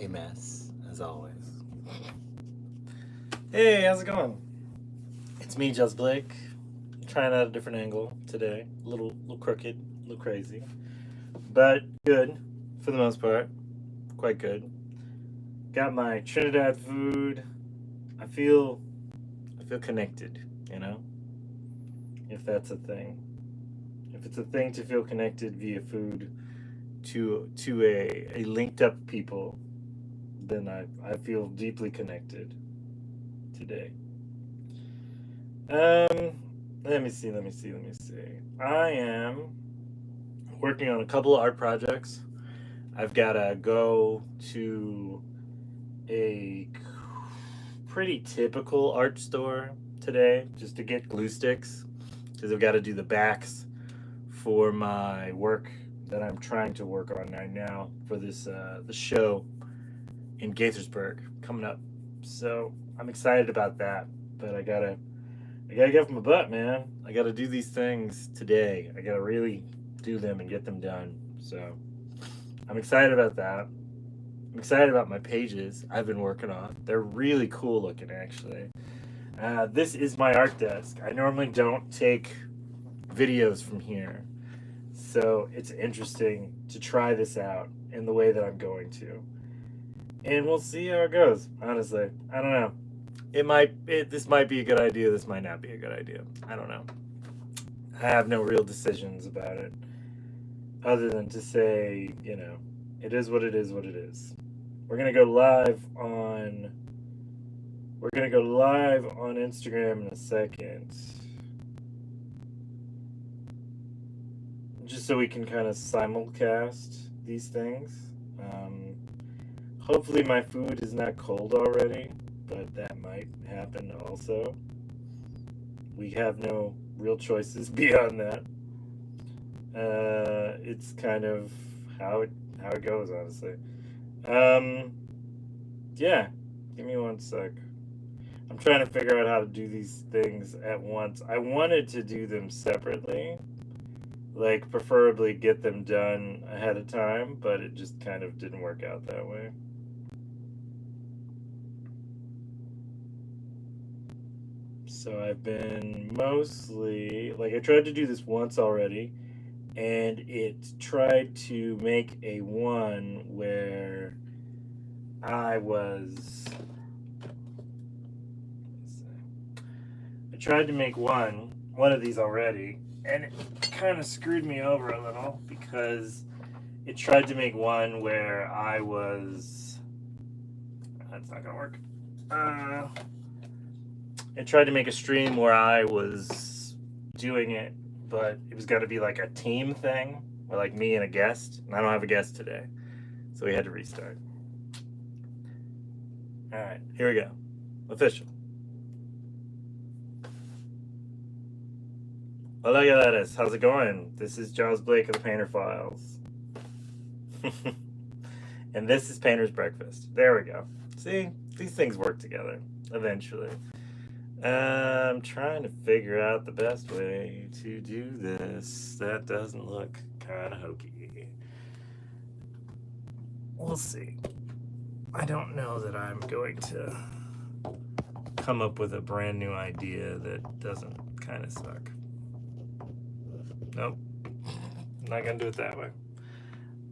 A mess, as always. Hey, how's it going? It's me, Just Blake. Trying out a different angle today. A little crooked, a little crazy, but good for the most part. Quite good. Got my Trinidad food. I feel, I feel connected. You know, if that's a thing. If it's a thing to feel connected via food to a linked up people, then I feel deeply connected today. Um, let me see. I am working on a couple of art projects. I've got to go to a pretty typical art store today just to get glue sticks because I've got to do the backs for my work that I'm trying to work on right now for this the show in Gaithersburg coming up. So I'm excited about that, but I gotta get off my butt, man. I gotta do these things today. I gotta really do them and get them done. So I'm excited about that. I'm excited about my pages I've been working on. They're really cool looking, actually. This is my art desk. I normally don't take videos from here, so it's interesting to try this out in the way that I'm going to, and we'll see how it goes. Honestly, I don't know. This might be a good idea. This might not be a good idea. I don't know. I have no real decisions about it, other than to say, it is what it is. What it is. We're gonna go live on. We're gonna go live on Instagram in a second, just so we can kind of simulcast these things. Um, Hopefully, my food is not cold already, but that might happen also. We have no real choices beyond that. It's kind of how it goes, honestly. Um, yeah, give me one sec. I'm trying to figure out how to do these things at once. I wanted to do them separately, like preferably get them done ahead of time, but it just kind of didn't work out that way. So I've been mostly like I tried to do this once already, and it tried to make a one where I was. I tried to make one of these already, and it kind of screwed me over a little because it tried to make one where I was. That's not gonna work. Uh, it tried to make a stream where I was doing it, but it was got to be like a team thing, or like me and a guest, and I don't have a guest today, so we had to restart. All right, here we go. Official. Hola Galeras, how's it going? This is Giles Blake of the Painter Files. And this is Painter's Breakfast. There we go. See, these things work together eventually. I'm trying to figure out the best way to do this. That doesn't look kind of hokey. We'll see. I don't know that I'm going to come up with a brand new idea that doesn't kind of suck. Nope. I'm not going to do it that way.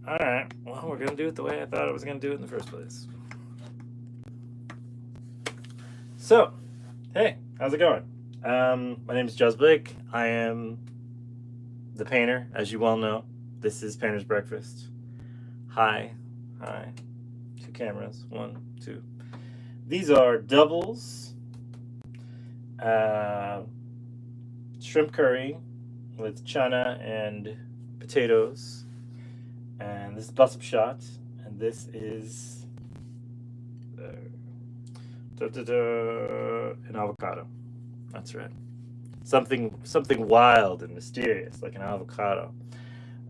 Alright, well, we're going to do it the way I thought I was going to do it in the first place. So, hey, how's it going? My name is Just Blake. I am the painter, as you well know. This is Painter's Breakfast. Hi. Two cameras. One, two. These are doubles. Shrimp curry with chana and potatoes. And this is Bussop Shot. And this is an avocado. That's right. Something wild and mysterious, like an avocado.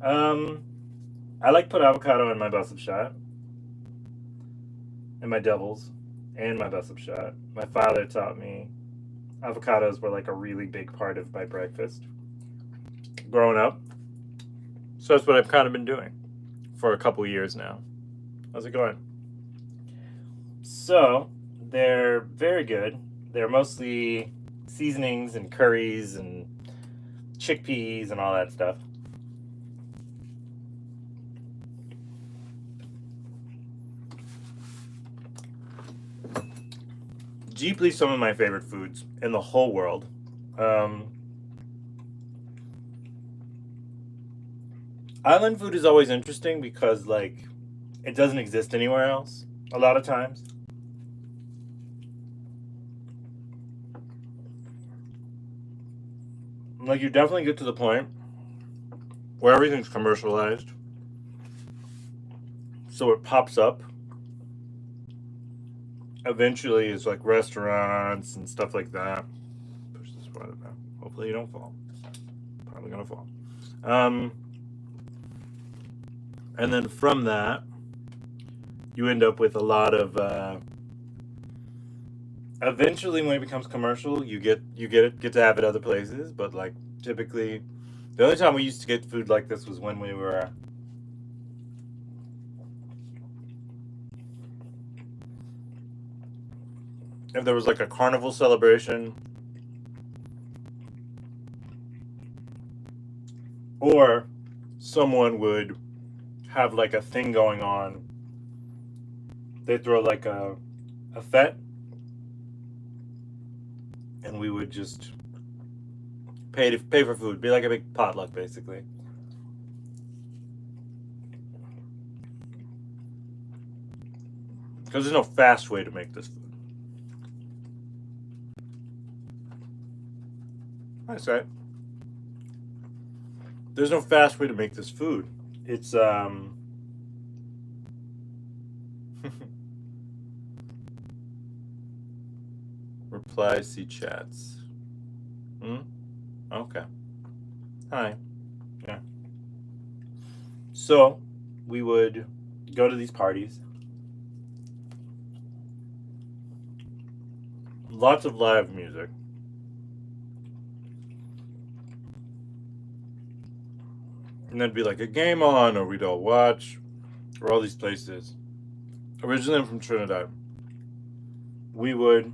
I like to put avocado in my Bussop Shot, in my doubles, and my Bussop Shot. My father taught me avocados were like a really big part of my breakfast growing up. So that's what I've kind of been doing for a couple years now. How's it going? So they're very good. They're mostly seasonings and curries and chickpeas and all that stuff. Deeply some of my favorite foods in the whole world. Island food is always interesting because, like, it doesn't exist anywhere else a lot of times. Like, you definitely get to the point where everything's commercialized. So it pops up. Eventually, it's like restaurants and stuff like that. Push this farther back. Hopefully, you don't fall. Probably gonna fall. And then from that, you end up with a lot of. Eventually, when it becomes commercial, you get to have it other places. But like typically, the only time we used to get food like this was when we were. If there was like a carnival celebration, or someone would have like a thing going on, they'd throw like a fete, and we would just pay for food, be like a big potluck basically. Because there's no fast way to make this food. That's right. There's no fast way to make this food. It's reply, see chats. Okay. Hi. Yeah. So we would go to these parties. Lots of live music. And there'd be like a game on, or we'd all watch, or all these places. Originally, I'm from Trinidad. We would,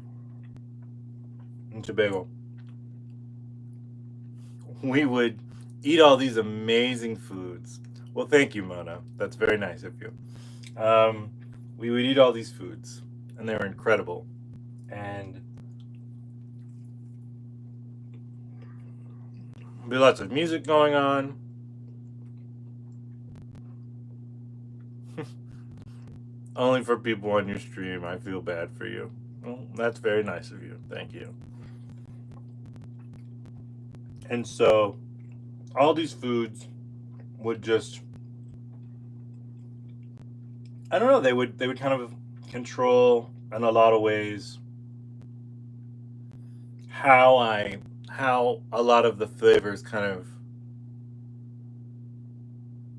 in Tobago, we would eat all these amazing foods. Well, thank you, Mona. That's very nice of you. We would eat all these foods, and they were incredible. And there'd be lots of music going on. Only for people on your stream, I feel bad for you. Well, that's very nice of you. Thank you. And so, all these foods would just, I don't know, they would kind of control in a lot of ways how a lot of the flavors kind of.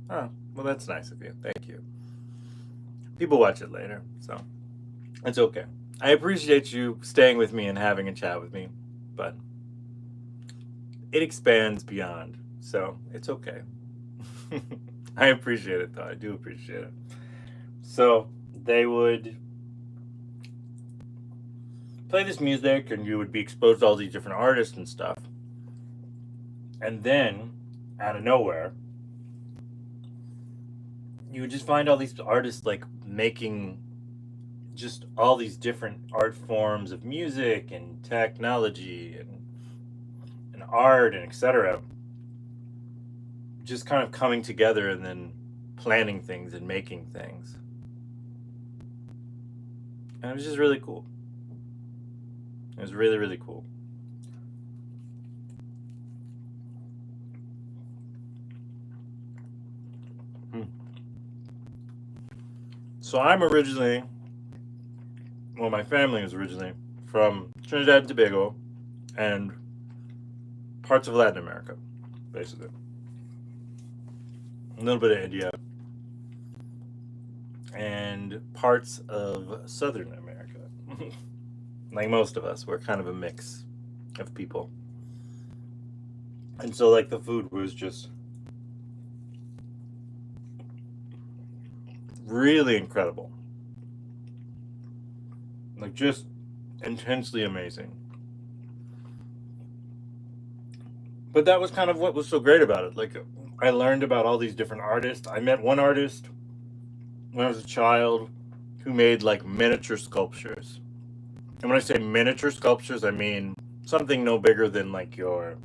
Oh, well, that's nice of you. Thank you. People watch it later, so it's okay. I appreciate you staying with me and having a chat with me, but it expands beyond, so it's okay. I appreciate it, though. I do appreciate it. So they would play this music, and you would be exposed to all these different artists and stuff. And then, out of nowhere, you would just find all these artists like making just all these different art forms of music and technology and art and etc. Just kind of coming together and then planning things and making things. And it was just really cool. It was really, really cool. So I'm originally, well, my family was originally from Trinidad and Tobago and parts of Latin America, basically. A little bit of India and parts of Southern America. Like most of us, we're kind of a mix of people. And so, like, the food was just really incredible. Like, just intensely amazing. But that was kind of what was so great about it. Like, I learned about all these different artists. I met one artist when I was a child who made like miniature sculptures. And when I say miniature sculptures, I mean something no bigger than like a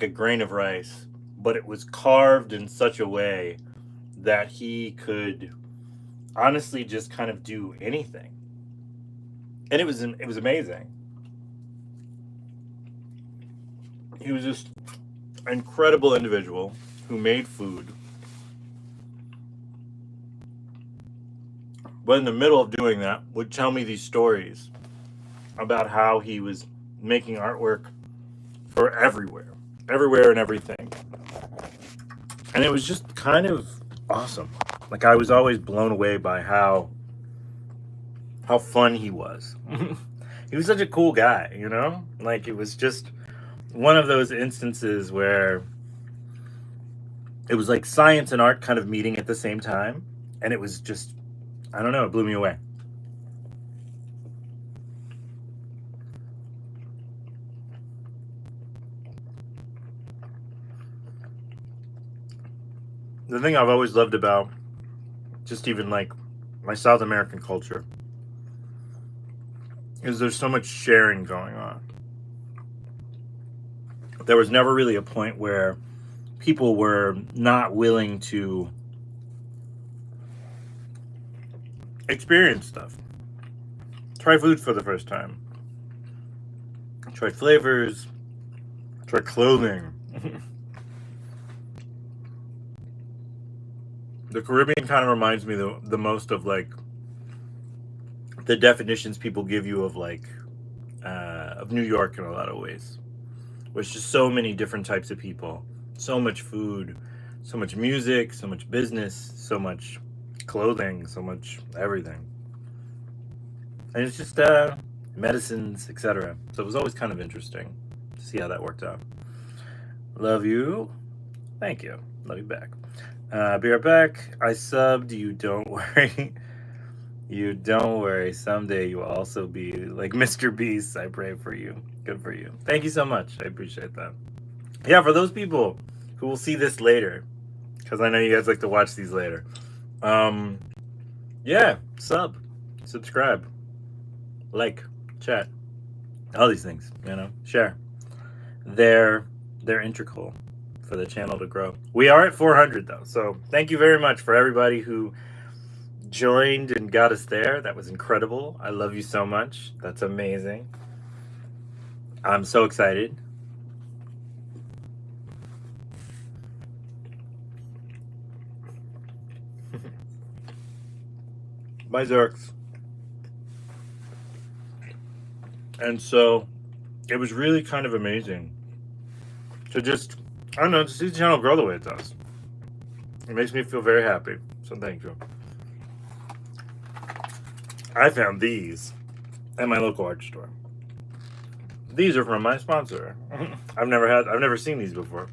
grain of rice, but it was carved in such a way that he could honestly just kind of do anything. And it was amazing. He was just an incredible individual who made food. But in the middle of doing that, would tell me these stories about how he was making artwork for everywhere and everything. And it was just kind of awesome. Like, I was always blown away by how fun he was. He was such a cool guy, you know? Like, it was just one of those instances where it was like science and art kind of meeting at the same time, and it was just, I don't know, it blew me away. The thing I've always loved about just even like my South American culture is there's so much sharing going on. There was never really a point where people were not willing to experience stuff, try food for the first time, try flavors, try clothing. The Caribbean kind of reminds me the most of like the definitions people give you of like of New York in a lot of ways. There's just so many different types of people, so much food, so much music, so much business, so much clothing, so much everything. And it's just medicines, etc. So it was always kind of interesting to see how that worked out. Love you. Thank you. Love you back. Be right back. I subbed. You don't worry. You don't worry. Someday you will also be like Mr. Beast. I pray for you. Good for you. Thank you so much. I appreciate that. Yeah, for those people who will see this later, because I know you guys like to watch these later. Yeah, subscribe, like, chat, all these things. Share. They're integral for the channel to grow. We are at 400 though, so thank you very much for everybody who joined and got us there. That was incredible. I love you so much. That's amazing. I'm so excited. Bye, Zerks. And so it was really kind of amazing to just, I don't know, to see the channel grow the way it does. It makes me feel very happy. So thank you. I found these at my local art store. These are from my sponsor. I've never seen these before.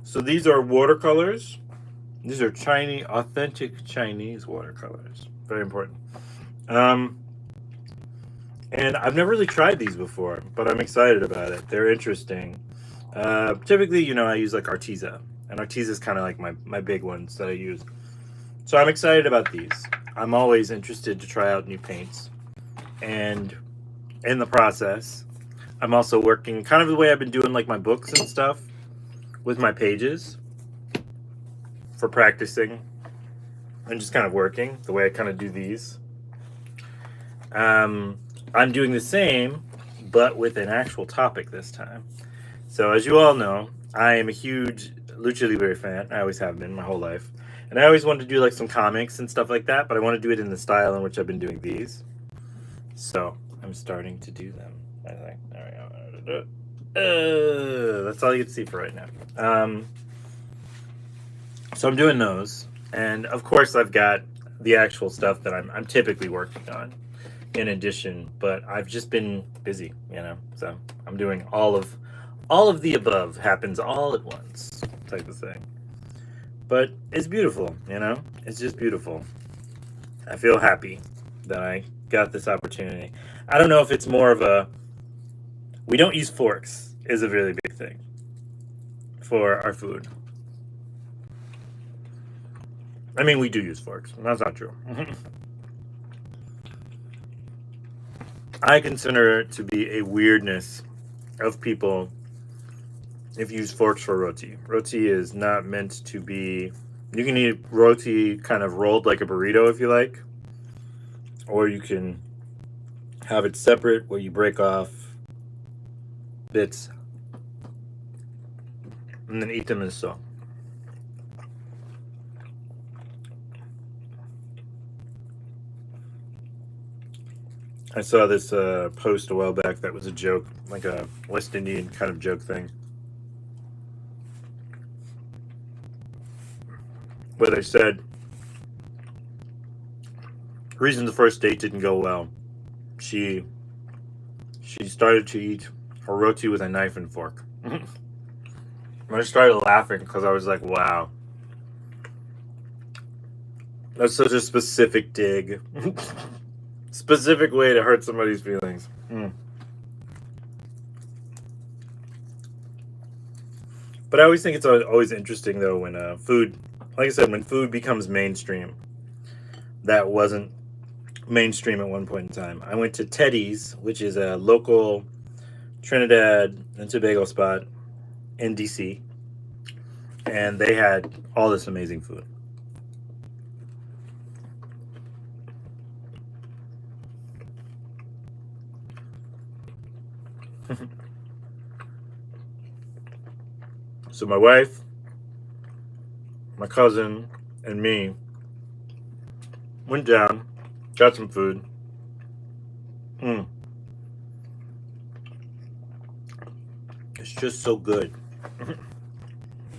So these are watercolors. These are Chinese, authentic Chinese watercolors. Very important. And I've never really tried these before, but I'm excited about it. They're interesting. Typically, I use like Arteza, and Arteza is kind of like my big ones that I use. So I'm excited about these. I'm always interested to try out new paints, and in the process, I'm also working kind of the way I've been doing like my books and stuff with my pages for practicing and just kind of working the way I kind of do these. I'm doing the same, but with an actual topic this time. So as you all know, I am a huge Lucha Libre fan. I always have been my whole life. And I always wanted to do like some comics and stuff like that, but I want to do it in the style in which I've been doing these. So I'm starting to do them, I think. There we go. That's all you can see for right now. So I'm doing those. And of course I've got the actual stuff that I'm typically working on in addition, but I've just been busy, so I'm doing all of the above, happens all at once type of thing. But it's beautiful, it's just beautiful. I feel happy. that I got this opportunity. I don't know if it's more of a we don't use forks is a really big thing for our food. I mean, we do use forks. That's not true. I consider it to be a weirdness of people if you use forks for roti. Roti is not meant to be. You can eat roti kind of rolled like a burrito if you like, or you can have it separate where you break off bits and then eat them as so. I saw this post a while back that was a joke, like a West Indian kind of joke thing, where they said the reason the first date didn't go well, she started to eat her roti with a knife and fork. I started laughing because I was like, wow, that's such a specific dig. Specific way to hurt somebody's feelings. But I always think it's always interesting, though, when food, like I said, when food becomes mainstream. That wasn't mainstream at one point in time. I went to Teddy's, which is a local Trinidad and Tobago spot in DC, and they had all this amazing food. So my wife, my cousin, and me went down, got some food. It's just so good.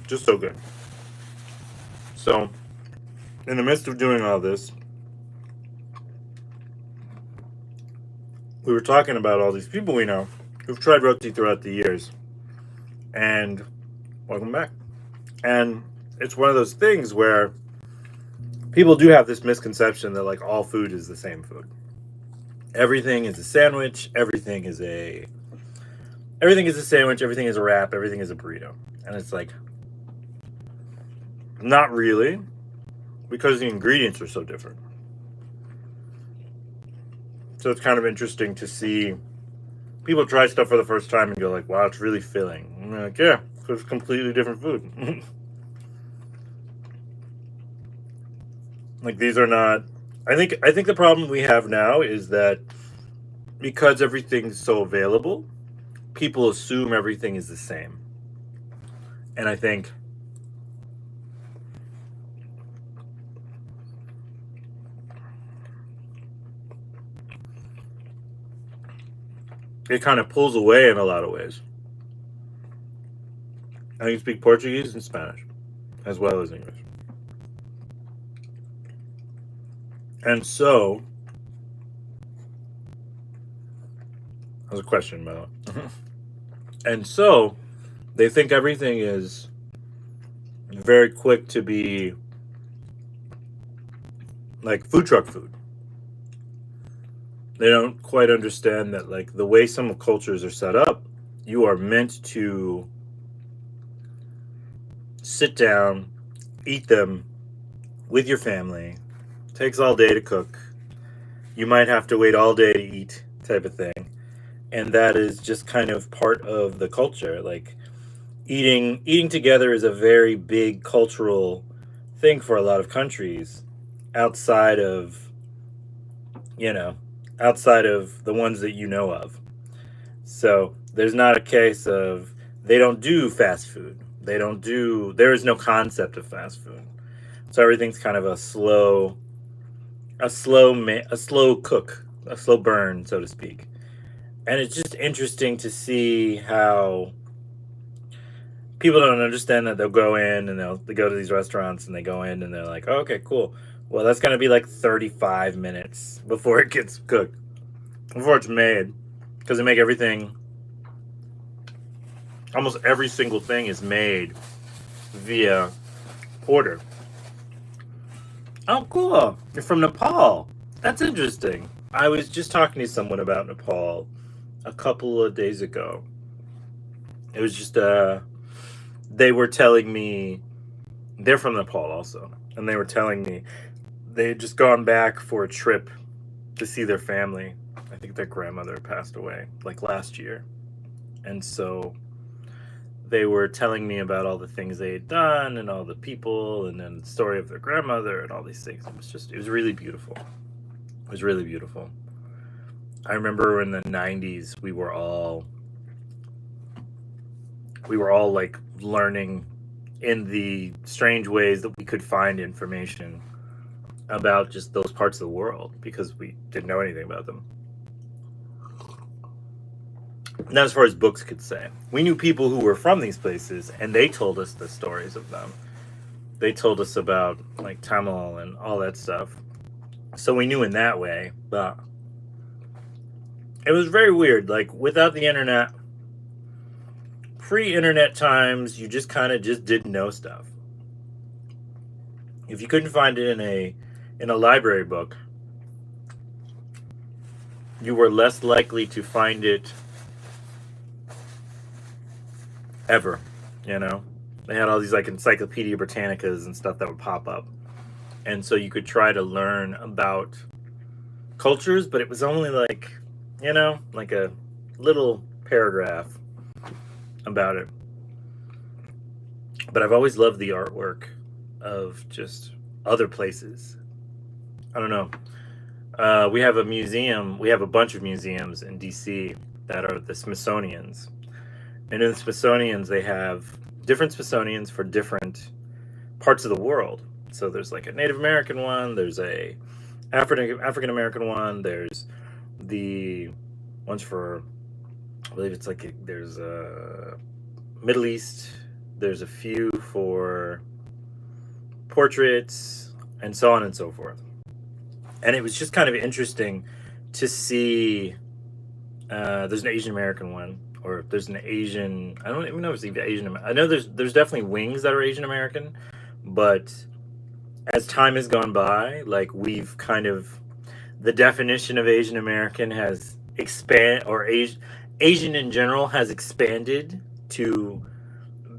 Just so good. So, in the midst of doing all this, we were talking about all these people we know who've tried roti throughout the years. And welcome back. And it's one of those things where people do have this misconception that like all food is the same food. Everything is a sandwich, everything is a sandwich, everything is a wrap, everything is a burrito. And it's like not really, because the ingredients are so different. So it's kind of interesting to see people try stuff for the first time and go like, wow, it's really filling. And I'm like, yeah, it's completely different food. Like these are not I think the problem we have now is that because everything's so available, people assume everything is the same. And I think it kind of pulls away in a lot of ways. I can speak Portuguese and Spanish as well as English. And so, that was a question, by the way. And so, they think everything is very quick to be like food truck food. They don't quite understand that, like, the way some cultures are set up, you are meant to sit down, eat them with your family. Takes all day to cook. You might have to wait all day to eat, type of thing. And that is just kind of part of the culture. Like eating together is a very big cultural thing for a lot of countries outside of outside of the ones that you know of. So there's not a case of they don't do fast food. There is no concept of fast food. So everything's kind of a slow cook, a slow burn, so to speak. And it's just interesting to see how people don't understand that they'll go in and they go to these restaurants and they go in and they're like, oh, okay, cool. Well, that's going to be like 35 minutes before it gets cooked, before it's made. Because they make everything, almost every single thing is made via order. Oh, cool. You're from Nepal. That's interesting. I was just talking to someone about Nepal a couple of days ago. It was just they were telling me they're from Nepal also, and they were telling me they had just gone back for a trip to see their family. I think their grandmother passed away like last year, and so they were telling me about all the things they had done and all the people, and then the story of their grandmother and all these things. It was really beautiful. It was really beautiful. I remember in the 90s we were all like learning in the strange ways that we could find information about just those parts of the world because we didn't know anything about them. Not as far as books could say. We knew people who were from these places, and they told us the stories of them. They told us about like Tamil and all that stuff. So we knew in that way, but it was very weird. Like without the internet, pre-internet times, you just kind of just didn't know stuff. If you couldn't find it in a library book, you were less likely to find it ever. You know, they had all these like Encyclopedia Britannicas and stuff that would pop up, and so you could try to learn about cultures, but it was only like, like a little paragraph about it. But I've always loved the artwork of just other places. I don't know. We have a museum. We have a bunch of museums in DC that are the Smithsonian's. And in the Smithsonian's, they have different Smithsonian's for different parts of the world. So there's like a Native American one. There's a African American one. There's the ones for, I believe it's like there's a Middle East. There's a few for portraits and so on and so forth. And it was just kind of interesting to see. There's an Asian American one, or there's an Asian. I don't even know if it's even Asian. I know there's definitely wings that are Asian American, but as time has gone by, like we've kind of the definition of Asian American has Asian in general has expanded to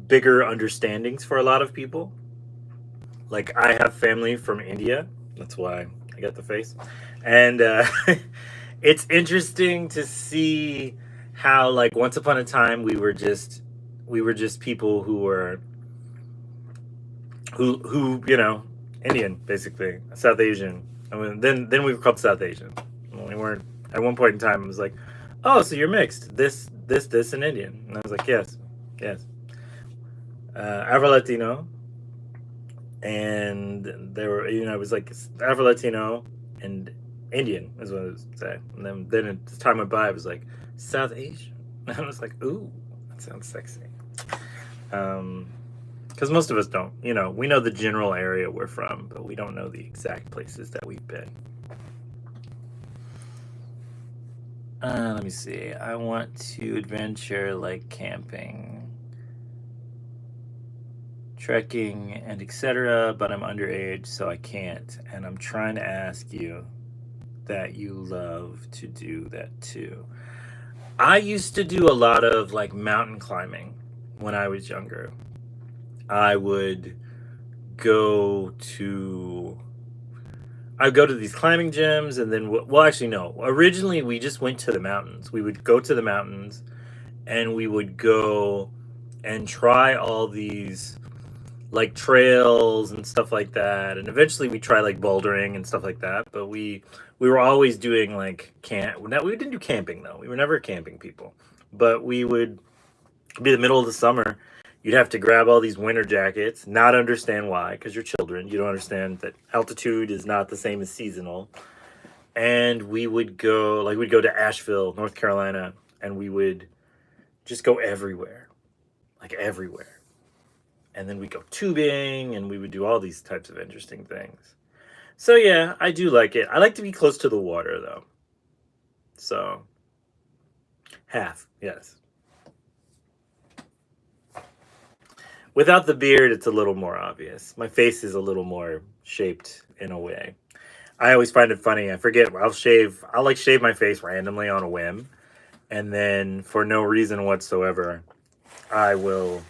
bigger understandings for a lot of people. Like I have family from India. That's why I got the face. And it's interesting to see how like once upon a time we were just people who were who Indian, basically, South Asian. I mean, then we were called South Asian. We weren't at one point in time. It was like, oh, so you're mixed. This, and Indian. And I was like, yes. Afro Latino, and there were it was like Afro Latino and Indian is what I was saying. And then as time went by, it was like South Asian. And I was like, ooh, that sounds sexy. Because most of us don't, we know the general area we're from, but we don't know the exact places that we've been. Let me see. I want to adventure like camping, trekking, and etc., but I'm underage, so I can't. And I'm trying to ask you that you love to do that too. I used to do a lot of like mountain climbing when I was younger. I would go to these climbing gyms, and then actually no. Originally, we just went to the mountains. We would go to the mountains, and we would go and try all these like trails and stuff like that. And eventually, we try like bouldering and stuff like that. But we were always doing like camp. Now we didn't do camping though. We were never camping people, but we would be the middle of the summer. You'd have to grab all these winter jackets, not understand why, because you're children. You don't understand that altitude is not the same as seasonal. And we would go, like, we'd go to Asheville, North Carolina, and we would just go everywhere, like everywhere. And then we'd go tubing, and we would do all these types of interesting things. So, yeah, I do like it. I like to be close to the water, though. So, half, yes. Without the beard, it's a little more obvious. My face is a little more shaped in a way. I always find it funny. I forget. I'll like shave my face randomly on a whim, and then for no reason whatsoever, I will.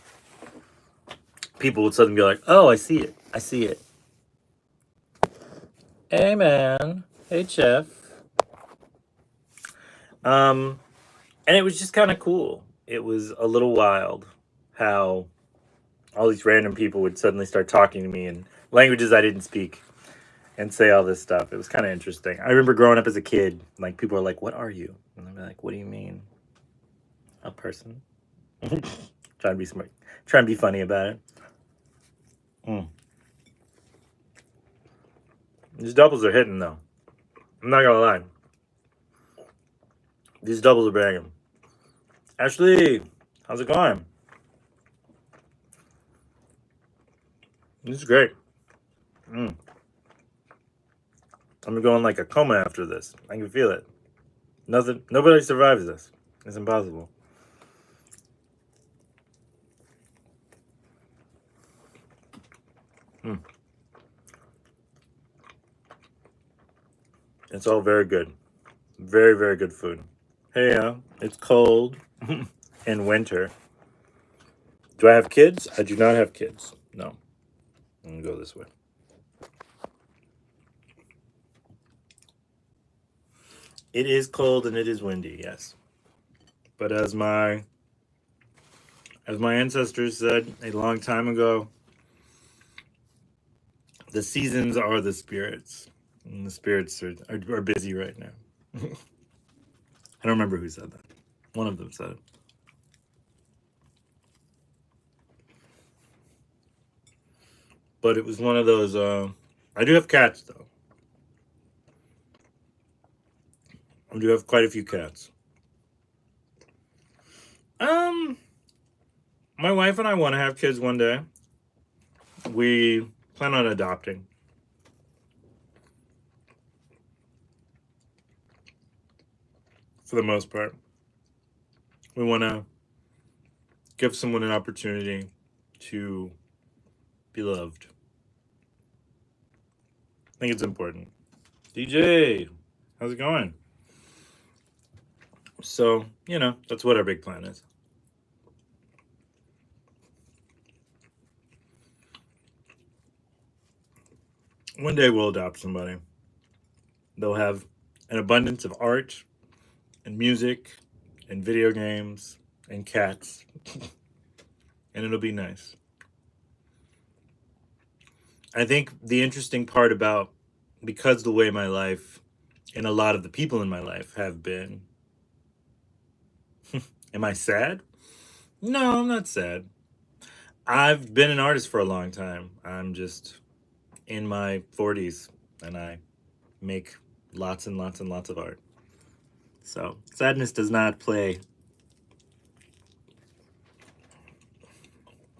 People would suddenly be like, "Oh, I see it. I see it." Hey, man. Hey, Chef. And it was just kind of cool. It was a little wild how all these random people would suddenly start talking to me in languages I didn't speak and say all this stuff. It was kind of interesting. I remember growing up as a kid, like people are like, "What are you?" And I'm like, "What do you mean?" A person. Trying to be smart. Trying to be funny about it. Mm. These doubles are hitting though. I'm not gonna lie. These doubles are banging. Ashley, how's it going? This is great. Mm. I'm gonna go in like a coma after this. I can feel it. Nobody survives this. It's impossible. Mm. It's all very good. Very, very good food. Hey, it's cold in winter. Do I have kids? I do not have kids. No. I'm gonna go this way. It is cold and it is windy, yes. But as my ancestors said a long time ago, the seasons are the spirits. And the spirits are busy right now. I don't remember who said that. One of them said it. But it was one of those. I do have cats, though. I do have quite a few cats. Um, my wife and I want to have kids one day. We plan on adopting. For the most part, we want to give someone an opportunity to be loved. I think it's important. DJ, how's it going? So, that's what our big plan is. One day we'll adopt somebody. They'll have an abundance of art and music and video games and cats, and it'll be nice. I think the interesting part about because the way my life and a lot of the people in my life have been. Am I sad? No, I'm not sad. I've been an artist for a long time. I'm just in my 40s and I make lots and lots and lots of art. So sadness does not play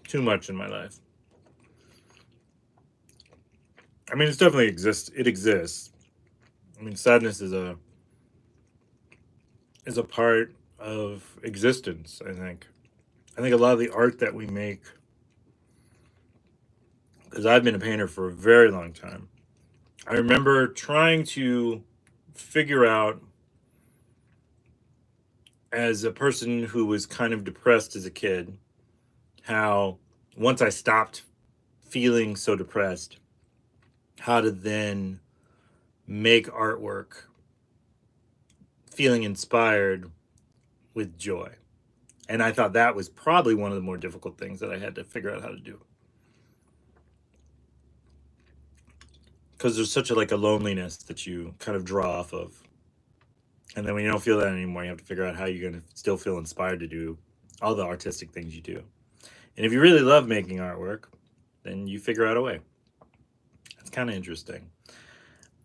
too much in my life. I mean, it's definitely exists. It exists. I mean, sadness is a part of existence. I think. I think a lot of the art that we make, because I've been a painter for a very long time. I remember trying to figure out, as a person who was kind of depressed as a kid, how once I stopped feeling so depressed, how to then make artwork feeling inspired with joy. And I thought that was probably one of the more difficult things that I had to figure out how to do. Because there's such a loneliness that you kind of draw off of. And then when you don't feel that anymore, you have to figure out how you're going to still feel inspired to do all the artistic things you do. And if you really love making artwork, then you figure out a way. It's kind of interesting.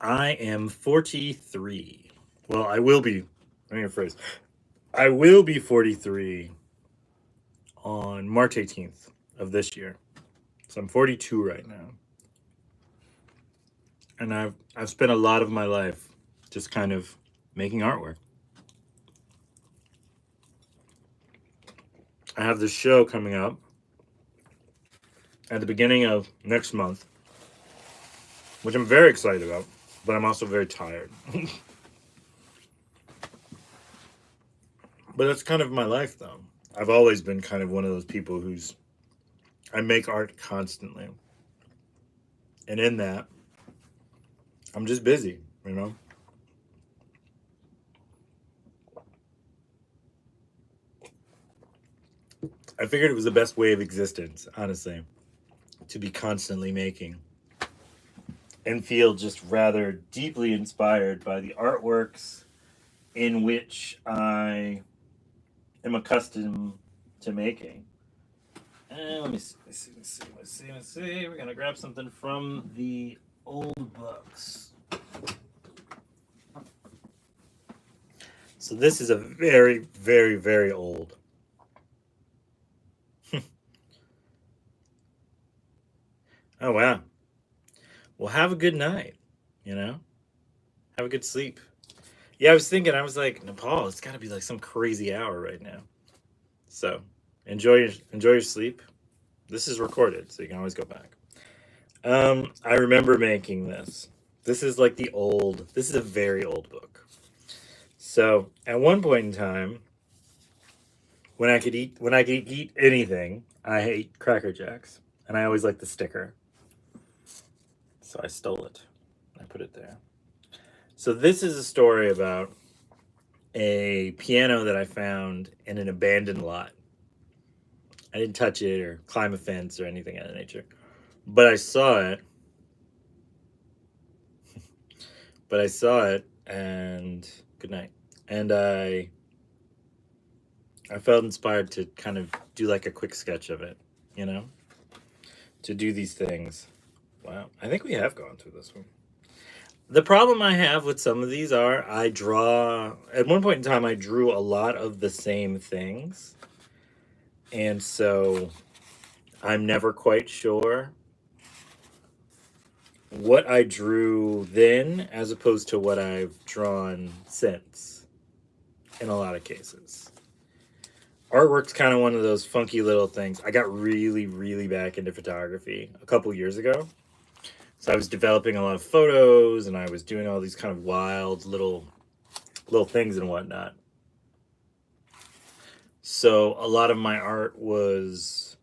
I am 43. Well, I will be. Let me rephrase. I will be 43 on March 18th of this year. So I'm 42 right now. And I've spent a lot of my life just kind of making artwork. I have this show coming up at the beginning of next month, which I'm very excited about. but I'm also very tired. But that's kind of my life, though. I've always been kind of one of those people I make art constantly. And in that, I'm just busy, you know? I figured it was the best way of existence, honestly, to be constantly making and feel just rather deeply inspired by the artworks in which I am accustomed to making. And let me see. We're gonna grab something from the old books. So this is a very, very, very old. Oh wow. Well, have a good night. You know, have a good sleep. Yeah, I was thinking. I was like, Nepal. It's got to be like some crazy hour right now. So enjoy your sleep. This is recorded, so you can always go back. I remember making this. This is like the old. This is a very old book. So at one point in time, when I could eat anything, I ate Cracker Jacks, and I always liked the sticker. So I stole it. I put it there. So this is a story about a piano that I found in an abandoned lot. I didn't touch it or climb a fence or anything of that nature, but I saw it. But I saw it, and good night. And I felt inspired to kind of do like a quick sketch of it, you know, to do these things. Wow, I think we have gone through this one. The problem I have with some of these are I draw, at one point in time, I drew a lot of the same things. And so I'm never quite sure what I drew then as opposed to what I've drawn since in a lot of cases. Artwork's kind of one of those funky little things. I got really, really back into photography a couple years ago. So I was developing a lot of photos and I was doing all these kind of wild little things and whatnot. So a lot of my art was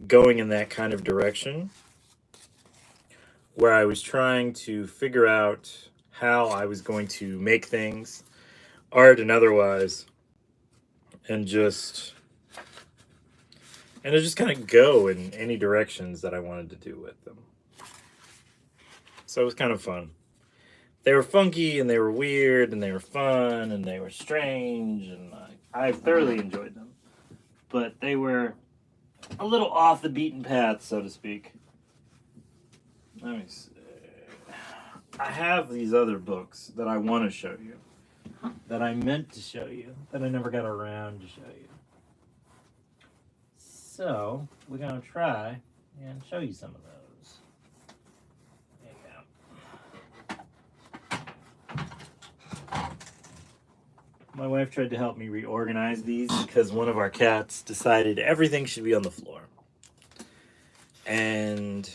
going in that kind of direction where I was trying to figure out how I was going to make things, art and otherwise, and just kind of go in any directions that I wanted to do with them. So it was kind of fun. They were funky and they were weird and they were fun and they were strange and I thoroughly enjoyed them. But they were a little off the beaten path, so to speak. Let me see. I have these other books that I want to show you, that I meant to show you, that I never got around to show you. So we're going to try and show you some of those. There you go. My wife tried to help me reorganize these because one of our cats decided everything should be on the floor. And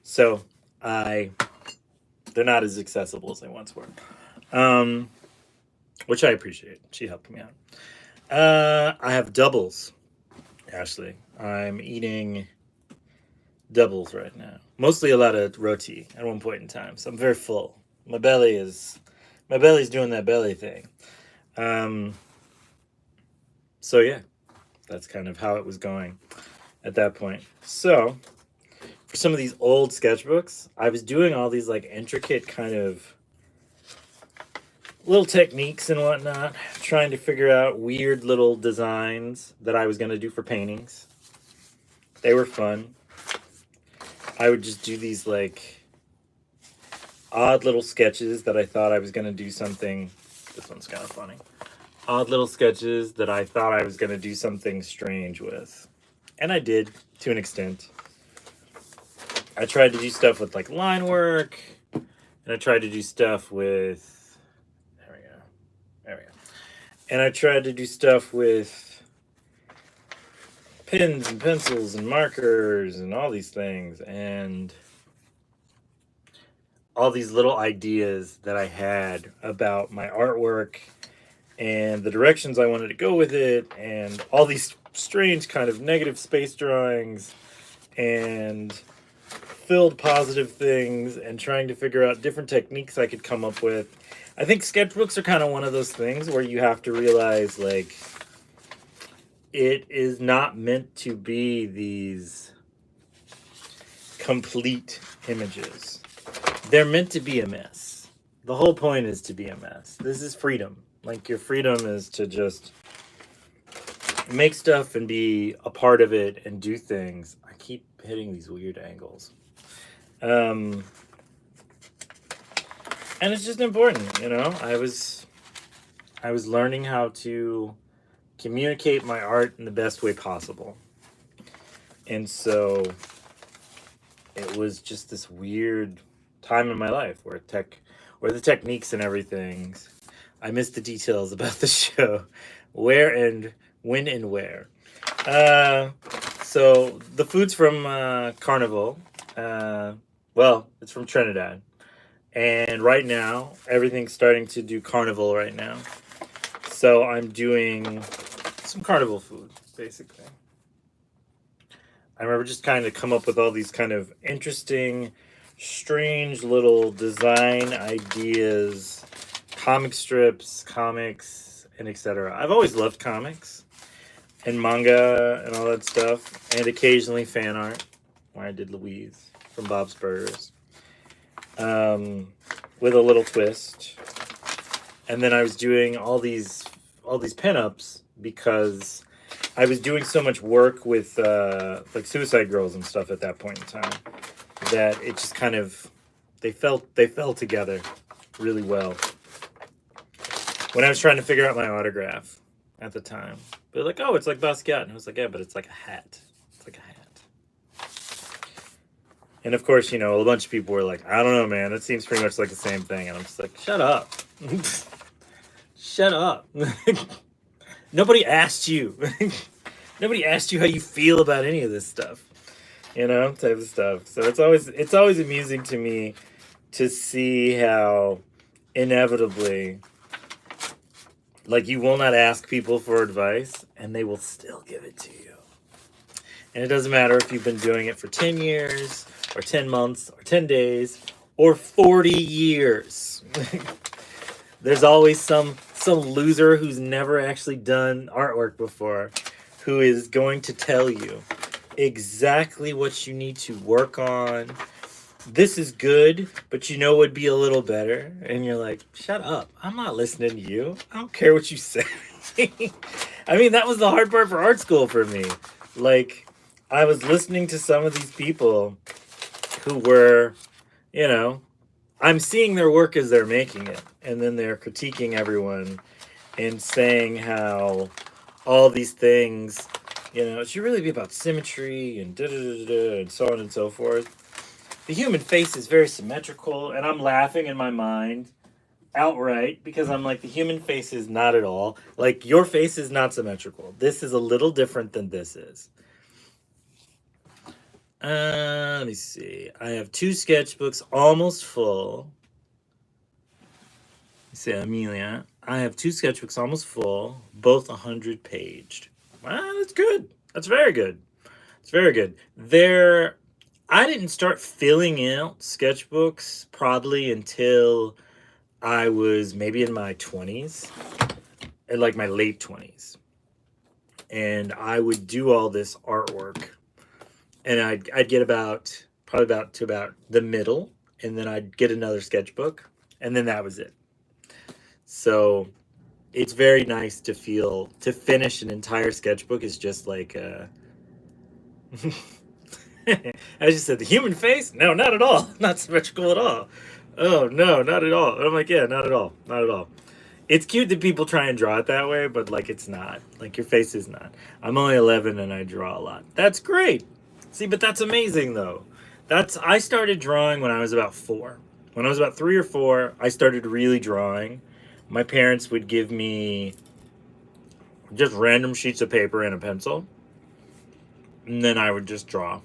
so they're not as accessible as they once were. Which I appreciate. She helped me out. I have doubles, Ashley. I'm eating doubles right now. Mostly a lot of roti at one point in time. So I'm very full. My belly's doing that belly thing. So yeah, that's kind of how it was going at that point. So for some of these old sketchbooks, I was doing all these like intricate kind of little techniques and whatnot, trying to figure out weird little designs that I was going to do for paintings. They were fun. I would just do these like odd little sketches that I thought I was going to do something. This one's kind of funny. Odd little sketches that I thought I was going to do something strange with. And I did, to an extent. I tried to do stuff with like line work, and I tried to do stuff with and I tried to do stuff with pens and pencils and markers and all these things. And all these little ideas that I had about my artwork and the directions I wanted to go with it, and all these strange kind of negative space drawings and filled positive things, and trying to figure out different techniques I could come up with. I think sketchbooks are kind of one of those things where you have to realize, like, it is not meant to be these complete images. They're meant to be a mess. The whole point is to be a mess. This is freedom. Like, your freedom is to just make stuff and be a part of it and do things. I keep hitting these weird angles. And it's just important, you know? I was learning how to communicate my art in the best way possible. And so it was just this weird time in my life where the techniques and everything, I missed the details about the show, where and when and where. So the food's from Carnival. Well, it's from Trinidad. And right now, everything's starting to do Carnival right now. So I'm doing some Carnival food, basically. I remember just kind of come up with all these kind of interesting, strange little design ideas, comic strips, comics, and etc. I've always loved comics and manga and all that stuff, and occasionally fan art, where I did Louise from Bob's Burgers, with a little twist. And then I was doing all these pinups because I was doing so much work with like Suicide Girls and stuff at that point in time that it just kind of they fell together really well when I was trying to figure out my autograph at the time. They're like, "Oh, it's like Basquiat," and I was like, "Yeah, but it's like a hat. It's like a hat." And of course, you know, a bunch of people were like, "I don't know, man. It seems pretty much like the same thing." And I'm just like, "Shut up, shut up." Nobody asked you. Nobody asked you how you feel about any of this stuff, you know, type of stuff. So it's always amusing to me to see how inevitably, like, you will not ask people for advice and they will still give it to you. And it doesn't matter if you've been doing it for 10 years or 10 months or 10 days or 40 years. There's always some loser who's never actually done artwork before who is going to tell you exactly what you need to work on. This is good, but you know would be a little better. And you're like, shut up. I'm not listening to you. I don't care what you say. I mean, that was the hard part for art school for me. Like, I was listening to some of these people who were, you know, I'm seeing their work as they're making it, and then they're critiquing everyone and saying how all these things, you know, it should really be about symmetry and da-da-da-da and so on and so forth. The human face is very symmetrical, and I'm laughing in my mind outright because I'm like, the human face is not at all. Like, your face is not symmetrical. This is a little different than this is. Let me see. I have 2 sketchbooks almost full. Say Amelia. I have 2 sketchbooks almost full, both 100-paged. Wow, that's good. That's very good. It's very good. I didn't start filling out sketchbooks probably until I was maybe in my 20s, and like my late 20s. And I would do all this artwork. And I'd get probably about the middle, and then I'd get another sketchbook, and then that was it. So it's very nice to finish an entire sketchbook is just like as you said, the human face? No, not at all. Not symmetrical at all. Oh no, not at all. I'm like, yeah, not at all. Not at all. It's cute that people try and draw it that way, but like, it's not. Like, your face is not. I'm only 11 and I draw a lot. That's great. See, but that's amazing though. I started drawing when I was about 4. When I was about 3 or 4, I started really drawing. My parents would give me just random sheets of paper and a pencil, and then I would just draw.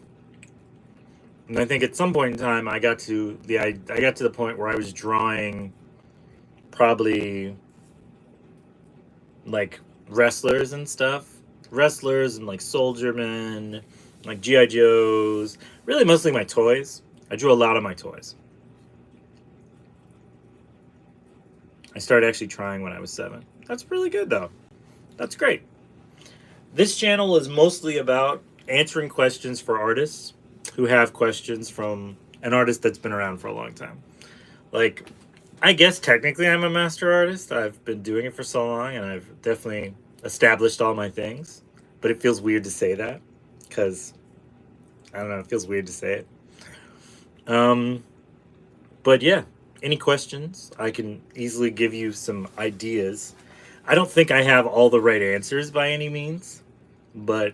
And I think at some point in time, I got to the point where I was drawing probably like wrestlers and stuff, wrestlers and like soldiermen, like GI Joes. Really, mostly my toys. I drew a lot of my toys. I started actually trying when I was 7. That's really good though. That's great. This channel is mostly about answering questions for artists who have questions from an artist that's been around for a long time. Like, I guess technically I'm a master artist. I've been doing it for so long, and I've definitely established all my things. But it feels weird to say that, because, I don't know, it feels weird to say it. But yeah, any questions? I can easily give you some ideas. I don't think I have all the right answers by any means, but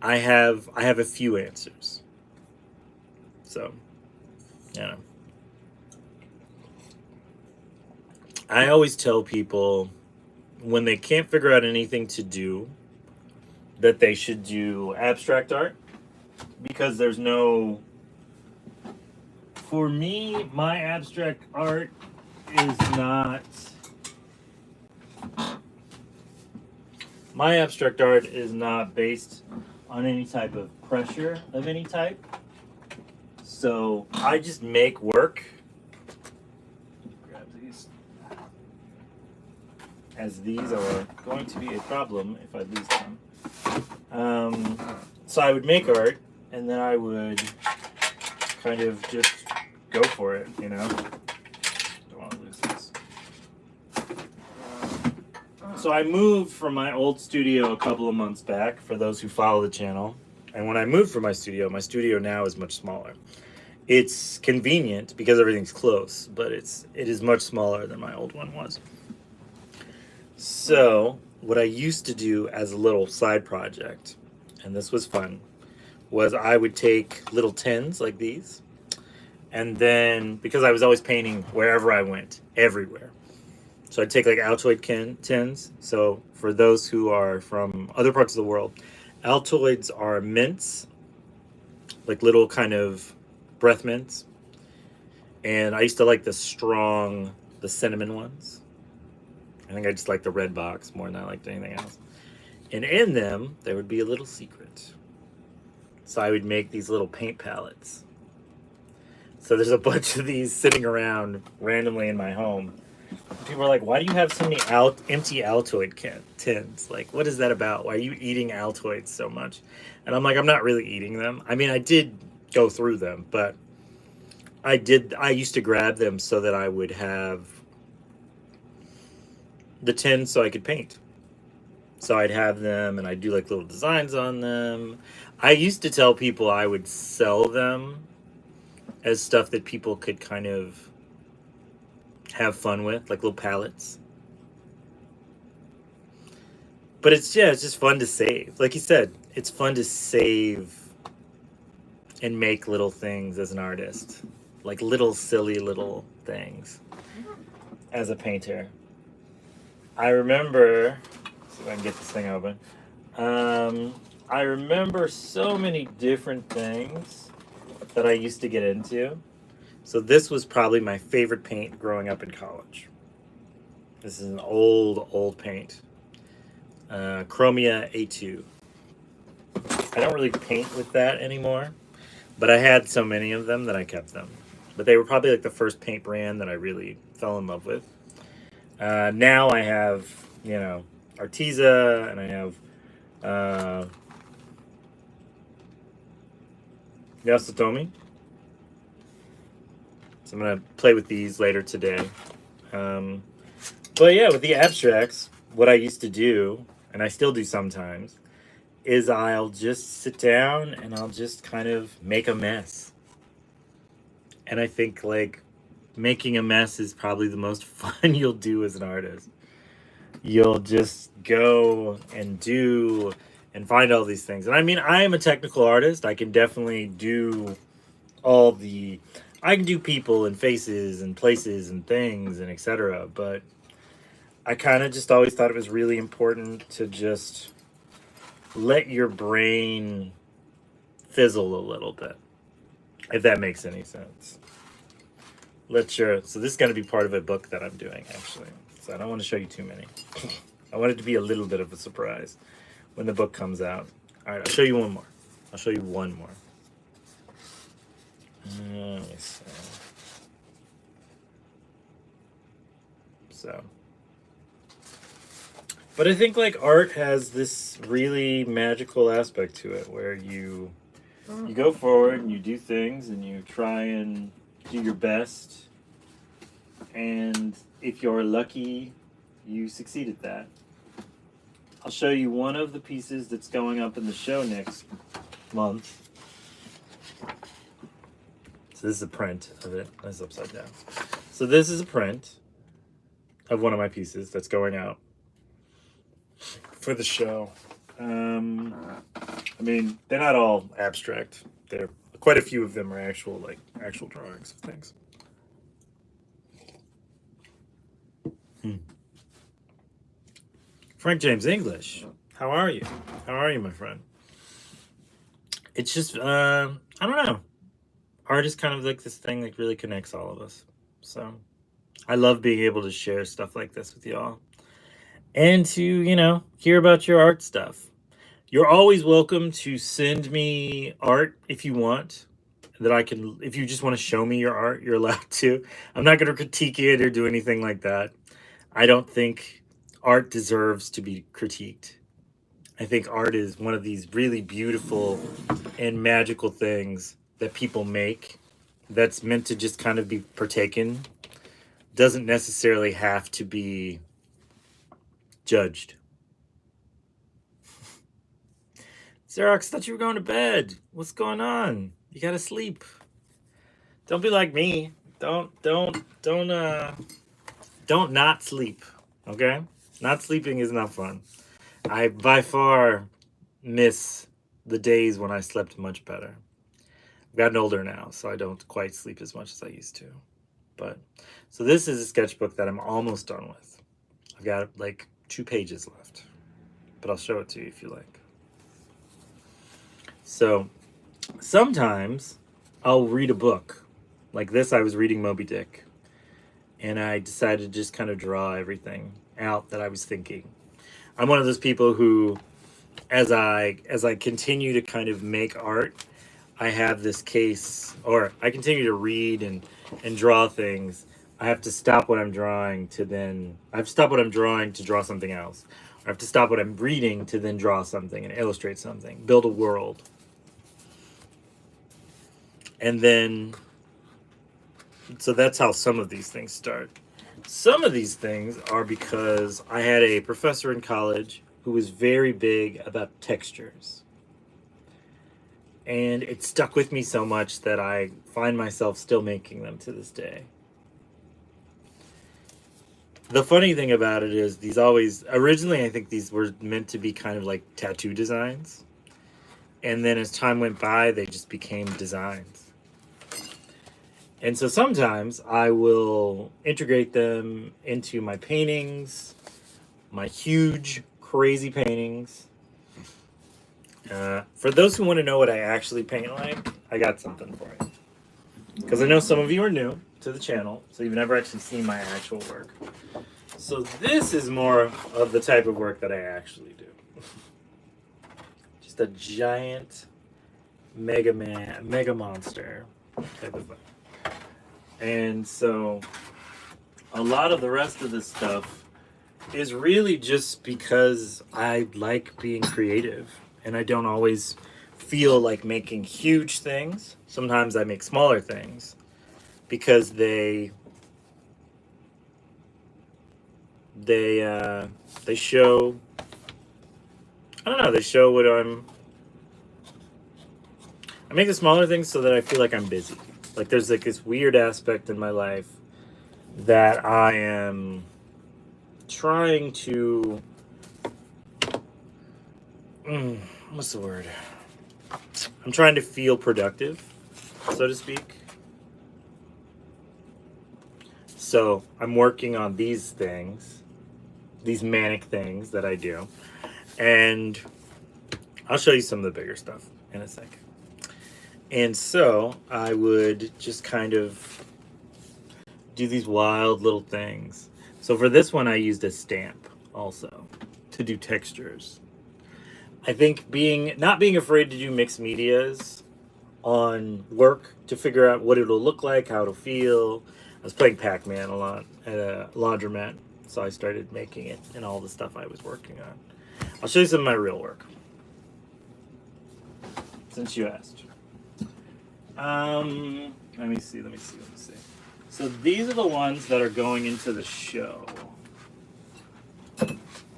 I have a few answers. So, yeah. I always tell people when they can't figure out anything to do that they should do abstract art, because there's no, for me, my abstract art is not, based on any type of pressure of any type. So I just make work. Grab these, as these are going to be a problem if I lose them. So I would make art, and then I would kind of just go for it, you know? Don't want to lose this. So I moved from my old studio a couple of months back, for those who follow the channel. And when I moved from my studio now is much smaller. It's convenient because everything's close, but it is much smaller than my old one was. So what I used to do as a little side project, and this was fun, was I would take little tins like these, and then, because I was always painting wherever I went, everywhere, so I'd take like Altoid tins. So for those who are from other parts of the world, Altoids are mints, like little kind of breath mints, and I used to like the cinnamon ones. I think I just liked the red box more than I liked anything else. And in them, there would be a little secret. So I would make these little paint palettes. So there's a bunch of these sitting around randomly in my home. People are like, why do you have so many empty Altoid tins? Like, what is that about? Why are you eating Altoids so much? And I'm like, I'm not really eating them. I mean, I did go through them, but I used to grab them so that I would have the tins so I could paint. So I'd have them, and I'd do like little designs on them. I used to tell people I would sell them as stuff that people could kind of have fun with, like little palettes. But it's just fun to save. Like you said, it's fun to save and make little things as an artist. Like little silly little things as a painter. I remember, see if I can get this thing open. I remember so many different things that I used to get into. So this was probably my favorite paint growing up in college. This is an old paint. Chromia A2. I don't really paint with that anymore, but I had so many of them that I kept them. But they were probably like the first paint brand that I really fell in love with. Now I have, Arteza, and I have Yasutomi. So I'm going to play with these later today. But yeah, with the abstracts, what I used to do, and I still do sometimes, is I'll just sit down and I'll just kind of make a mess. And I think, like, making a mess is probably the most fun you'll do as an artist. You'll just go and do and find all these things. And I mean, I am a technical artist. I can definitely do I can do people and faces and places and things and etc. But I kind of just always thought it was really important to just let your brain fizzle a little bit. if that makes any sense. So this is going to be part of a book that I'm doing, actually. So I don't want to show you too many. I want it to be a little bit of a surprise when the book comes out. All right, I'll show you one more. I'll show you one more. Let me see. So, but I think like art has this really magical aspect to it, where you go forward and you do things and you try and do your best, and if you're lucky, you succeed at that. I'll show you one of the pieces that's going up in the show next month. So this is a print of it. That's upside down. So this is a print of one of my pieces that's going out for the show. I mean, they're not all abstract. They're quite a few of them are actual drawings of things. Frank James English, how are you? How are you, my friend? It's just, I don't know. Art is kind of like this thing that really connects all of us. So I love being able to share stuff like this with y'all. And to, hear about your art stuff. You're always welcome to send me art if you want. That I can, if you just want to show me your art, you're allowed to. I'm not going to critique it or do anything like that. I don't think art deserves to be critiqued. I think art is one of these really beautiful and magical things that people make that's meant to just kind of be partaken. Doesn't necessarily have to be judged. Xerox, thought you were going to bed. What's going on? You gotta sleep. Don't be like me. Don't not sleep. Okay? Not sleeping is not fun. I by far miss the days when I slept much better. I've gotten older now, so I don't quite sleep as much as I used to. But so this is a sketchbook that I'm almost done with. I've got like 2 pages left, but I'll show it to you if you like. So sometimes I'll read a book. Like this, I was reading Moby Dick, and I decided to just kind of draw everything out that I was thinking. I'm one of those people who, as I continue to kind of make art, I have this case, or I continue to read and draw things. I have to stop what I'm drawing to draw something else. Or I have to stop what I'm reading to then draw something and illustrate something, build a world. And then, so that's how some of these things start. Some of these things are because I had a professor in college who was very big about textures. And it stuck with me so much that I find myself still making them to this day. The funny thing about it is originally I think these were meant to be kind of like tattoo designs. And then as time went by, they just became designs. And so sometimes I will integrate them into my paintings, my huge, crazy paintings. For those who want to know what I actually paint like, I got something for you. Because I know some of you are new to the channel, so you've never actually seen my actual work. So this is more of the type of work that I actually do. Just a giant mega monster type of thing. And so a lot of the rest of this stuff is really just because I like being creative, and I don't always feel like making huge things. Sometimes I make smaller things because they show, I don't know, they show what I make the smaller things so that I feel like I'm busy. Like there's like this weird aspect in my life that I am trying to, what's the word? I'm trying to feel productive, so to speak. So I'm working on these things, these manic things that I do. And I'll show you some of the bigger stuff in a second. And so I would just kind of do these wild little things. So for this one, I used a stamp also to do textures. I think not being afraid to do mixed medias on work to figure out what it'll look like, how it'll feel. I was playing Pac-Man a lot at a laundromat, so I started making it and all the stuff I was working on. I'll show you some of my real work, since you asked. Let me see. So these are the ones that are going into the show.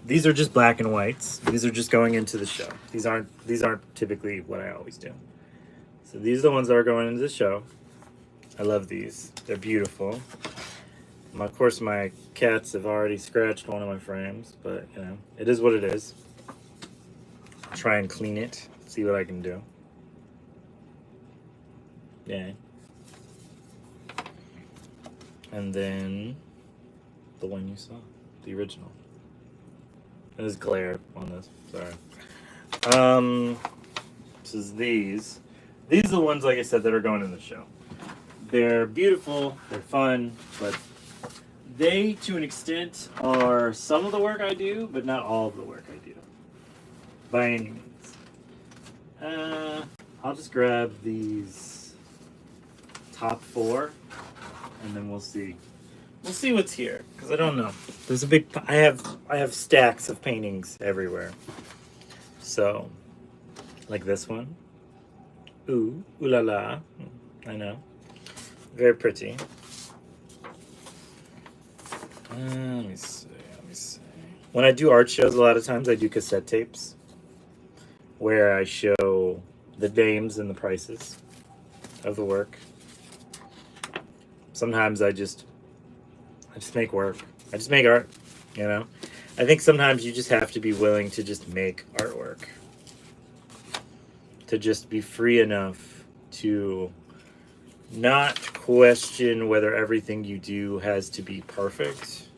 These are just black and whites. These are just going into the show. These aren't typically what I always do. So these are the ones that are going into the show. I love these. They're beautiful. Of course, my cats have already scratched one of my frames, but you know, it is what it is. I'll try and clean it, see what I can do. Yeah. And then the one you saw, the original. There's glare on this. Sorry. This is these. These are the ones, like I said, that are going in the show. They're beautiful, they're fun, but they, to an extent, are some of the work I do, but not all of the work I do. By any means. I'll just grab these top 4, and then we'll see. We'll see what's here, because I don't know. There's a big... I have stacks of paintings everywhere. So, like this one. Ooh la la. I know. Very pretty. Let me see. When I do art shows, a lot of times I do cassette tapes where I show the names and the prices of the work. Sometimes I just make work. I just make art, you know? I think sometimes you just have to be willing to just make artwork. To just be free enough to not question whether everything you do has to be perfect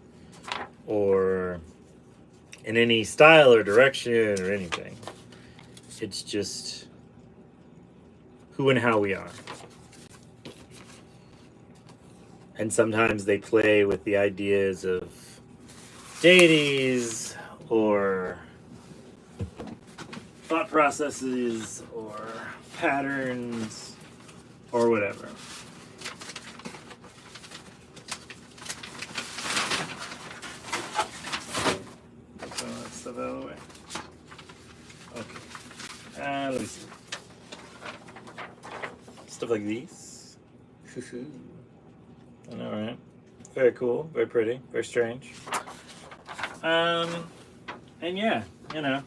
or in any style or direction or anything. It's just who and how we are. And sometimes they play with the ideas of deities or thought processes or patterns or whatever. So that stuff out of the way. Okay. Let me see. Stuff like these. I know, right? Very cool, very pretty, very strange. And yeah, you know,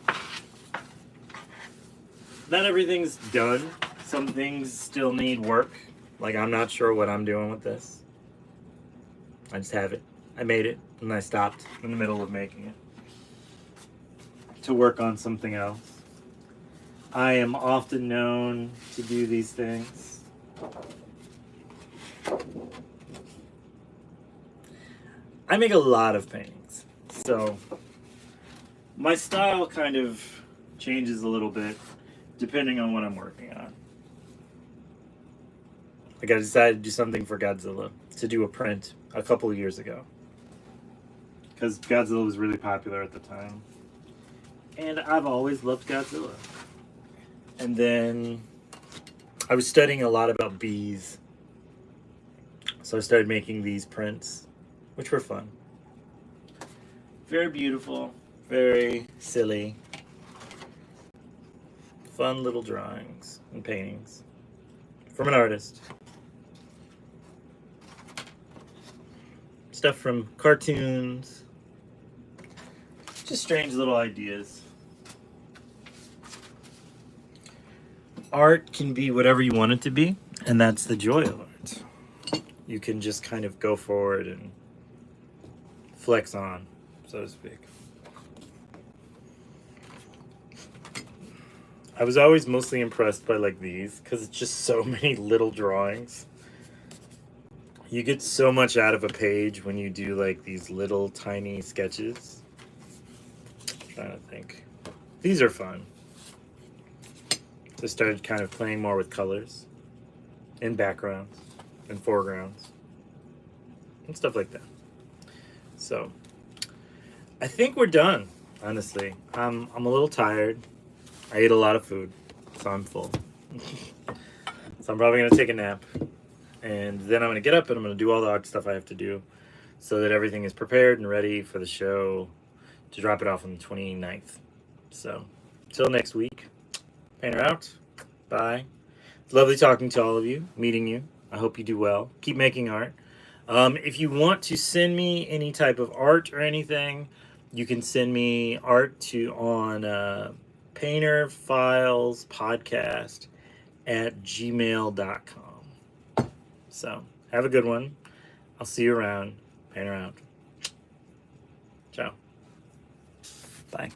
not everything's done. Some things still need work. Like, I'm not sure what I'm doing with this. I just have it. I made it, and I stopped in the middle of making it to work on something else. I am often known to do these things. I make a lot of paintings, so my style kind of changes a little bit depending on what I'm working on. Like, I decided to do something for Godzilla, to do a print a couple of years ago, because Godzilla was really popular at the time, and I've always loved Godzilla. And then I was studying a lot about bees, so I started making these prints, which were fun. Very beautiful, very silly, fun little drawings and paintings from an artist. Stuff from cartoons, just strange little ideas. Art can be whatever you want it to be, and that's the joy of art. You can just kind of go forward and flex on, so to speak. I was always mostly impressed by like these, because it's just so many little drawings. You get so much out of a page when you do like these little tiny sketches. I'm trying to think. These are fun. So I started kind of playing more with colors. and backgrounds and foregrounds and stuff like that. So I think we're done. Honestly, I'm a little tired. I ate a lot of food, so I'm full. So I'm probably gonna take a nap, and then I'm gonna get up and I'm gonna do all the art stuff I have to do, so that everything is prepared and ready for the show to drop it off on the 29th. So till next week, Painter out. Bye. It's lovely talking to all of you, meeting you. I hope you do well. Keep making art. If you want to send me any type of art or anything, you can send me art on Painter Files Podcast at gmail.com. So have a good one. I'll see you around. Painter out. Ciao. Bye.